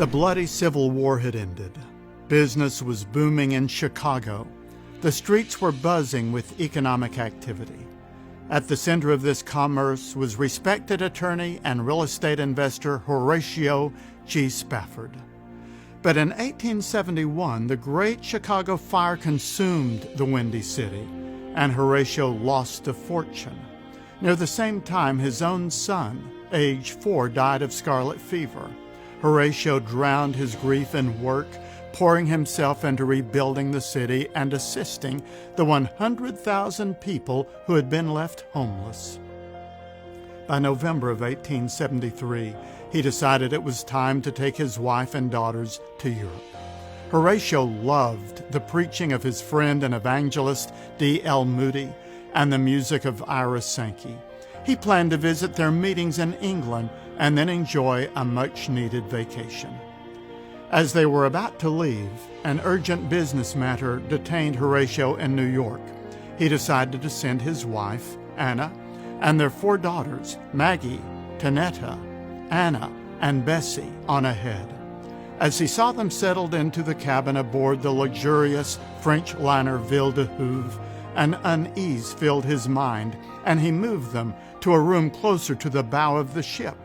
The bloody Civil War had ended. Business was booming in Chicago. The streets were buzzing with economic activity. At the center of this commerce was respected attorney and real estate investor Horatio G. Spafford. But in 1871, the Great Chicago Fire consumed the Windy City, and Horatio lost a fortune. Near the same time, his own son, age 4, died of scarlet fever. Horatio drowned his grief in work, pouring himself into rebuilding the city and assisting the 100,000 people who had been left homeless. By November of 1873, he decided it was time to take his wife and daughters to Europe. Horatio loved the preaching of his friend and evangelist D.L. Moody and the music of Ira Sankey. He planned to visit their meetings in England and then enjoy a much-needed vacation. As they were about to leave, an urgent business matter detained Horatio in New York. He decided to send his wife, Anna, and their 4 daughters, Maggie, Tanetta, Anna, and Bessie, on ahead. As he saw them settled into the cabin aboard the luxurious French liner Ville de Houve, an unease filled his mind, and he moved them to a room closer to the bow of the ship.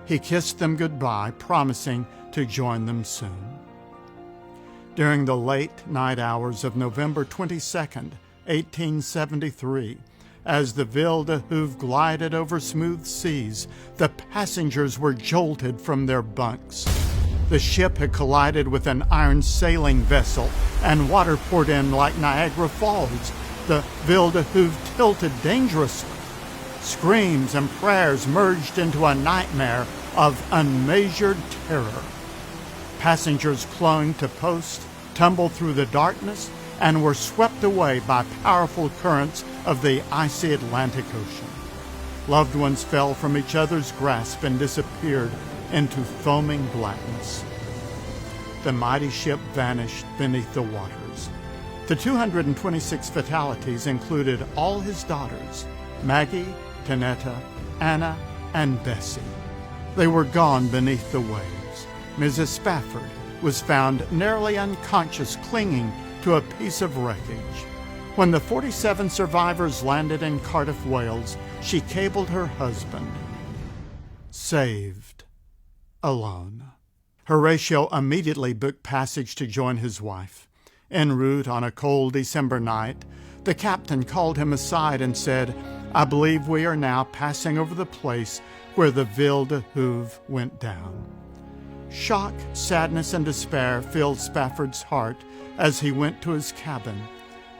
He kissed them goodbye, promising to join them soon. During the late night hours of November 22nd, 1873, as the Ville de Houve glided over smooth seas, the passengers were jolted from their bunks. The ship had collided with an iron sailing vessel, and water poured in like Niagara Falls. The Ville de Houve tilted dangerously. Screams and prayers merged into a nightmare of unmeasured terror. Passengers clung to post, tumbled through the darkness, and were swept away by powerful currents of the icy Atlantic Ocean. Loved ones fell from each other's grasp and disappeared into foaming blackness. The mighty ship vanished beneath the waters. The 226 fatalities included all his daughters, Maggie, Tanetta, Anna, and Bessie. They were gone beneath the waves. Mrs. Spafford was found nearly unconscious, clinging to a piece of wreckage. When the 47 survivors landed in Cardiff, Wales, she cabled her husband, "Saved, alone." Horatio immediately booked passage to join his wife. En route on a cold December night, the captain called him aside and said, "I believe we are now passing over the place where the Ville de Houve went down." Shock, sadness, and despair filled Spafford's heart as he went to his cabin.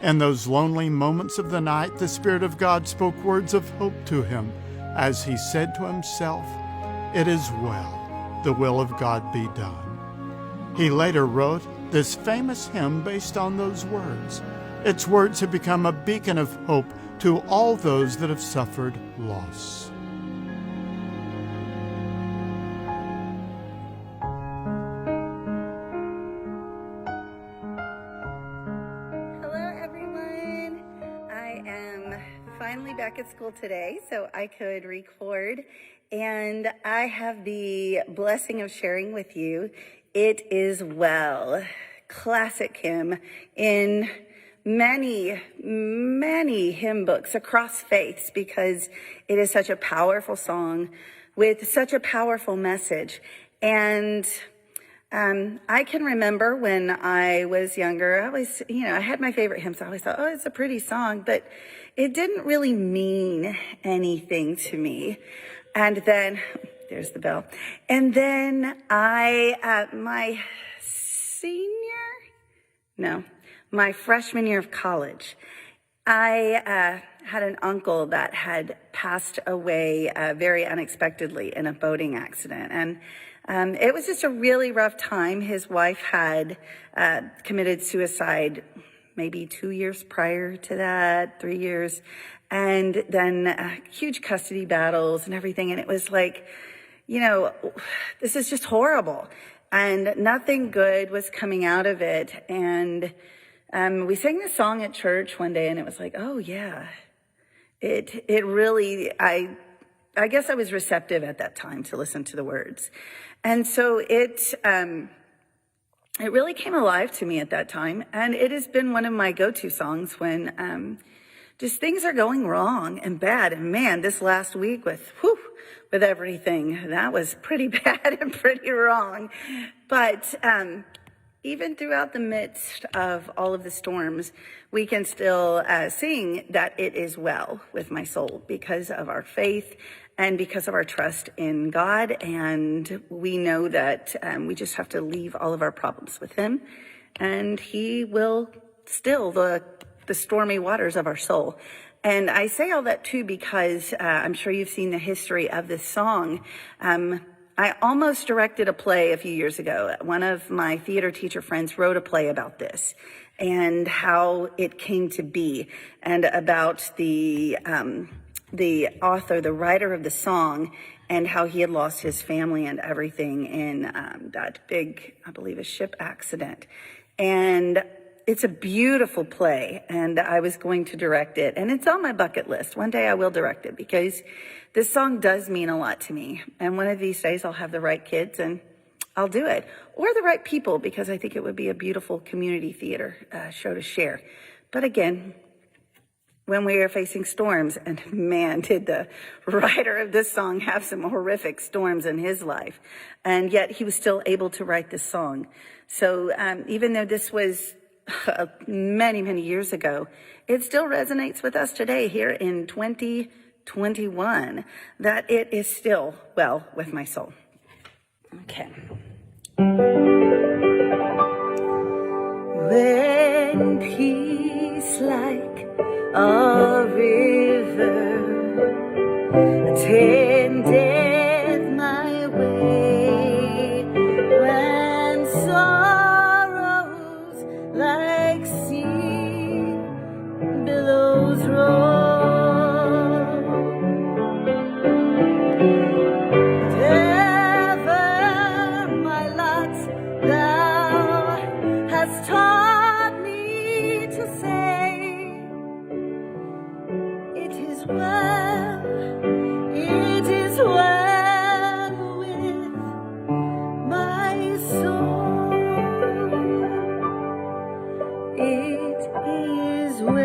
In those lonely moments of the night, the Spirit of God spoke words of hope to him as he said to himself, "It is well, the will of God be done." He later wrote this famous hymn based on those words. Its words have become a beacon of hope to all those that have suffered loss. Finally back at school today, so I could record, and I have the blessing of sharing with you "It Is Well," classic hymn in many hymn books across faiths, because it is such a powerful song with such a powerful message. And I can remember when I was younger, I always, I had my favorite hymns. I always thought, oh, it's a pretty song, but it didn't really mean anything to me. And then, there's the bell. And then my freshman year of college, I had an uncle that had passed away very unexpectedly in a boating accident. And it was just a really rough time. His wife had committed suicide maybe 2 years prior to that, 3 years, and then huge custody battles and everything. And it was like, this is just horrible. And nothing good was coming out of it. And we sang this song at church one day, and it was like, oh yeah, it really, I guess I was receptive at that time to listen to the words. And so it really came alive to me at that time. And it has been one of my go-to songs when just things are going wrong and bad. And man, this last week with everything, that was pretty bad and pretty wrong. But even throughout the midst of all of the storms, we can still sing that it is well with my soul because of our faith and because of our trust in God. And we know that we just have to leave all of our problems with him, and he will still the stormy waters of our soul. And I say all that too because I'm sure you've seen the history of this song. I almost directed a play a few years ago. One of my theater teacher friends wrote a play about this and how it came to be, and about the author, the writer of the song, and how he had lost his family and everything in that big, I believe, a ship accident. And it's a beautiful play, and I was going to direct it, and it's on my bucket list. One day I will direct it because this song does mean a lot to me. And one of these days I'll have the right kids and I'll do it, or the right people, because I think it would be a beautiful community theater show to share. But again, when we are facing storms, and man, did the writer of this song have some horrific storms in his life, and yet he was still able to write this song. So even though this was many, many years ago, it still resonates with us today here in 2021, that it is still well with my soul. Okay. When peace like a river attended my way, when sorrows like sea billows roll, whatever my lot thou hast taught me to say, it is well with my soul. It is well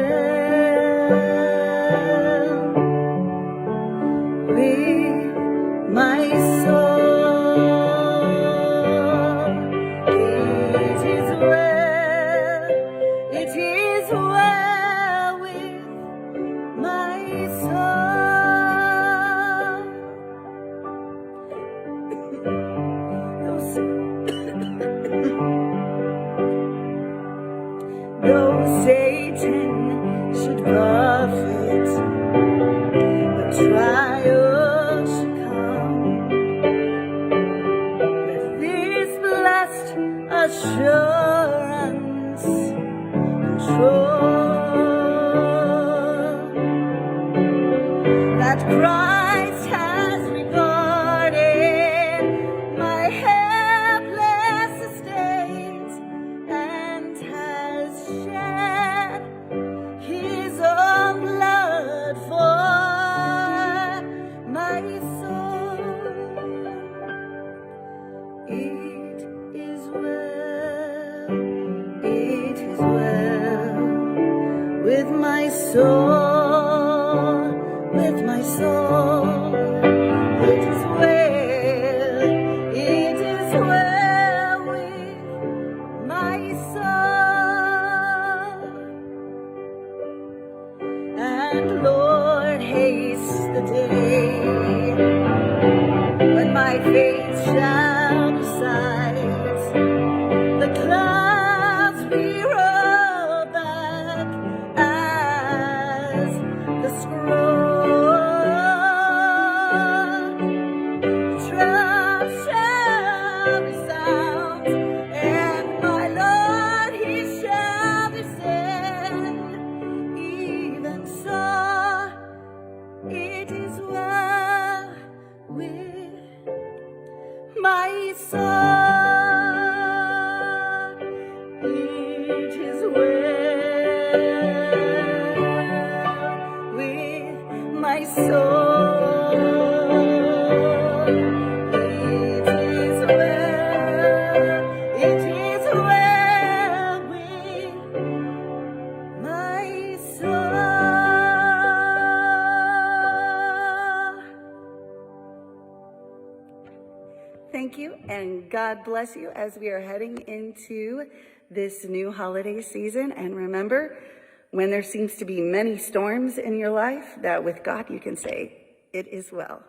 with my soul. It is well with my soul. Though Satan should buffet, the trial should come, let this blessed assurance control, that Christ has regarded my helpless estate, and has shed his own blood for my soul. It is well with my soul, with my soul. It is well with my soul. And Lord, haste the day when my faith shall recite the clouds we roll back as the scroll. Trump shall resound, and my Lord he shall descend. Even so, it is well with my soul. It is well with my soul. thank you, and God bless you as we are heading into this new holiday season. And remember, when there seems to be many storms in your life, that with God you can say, it is well.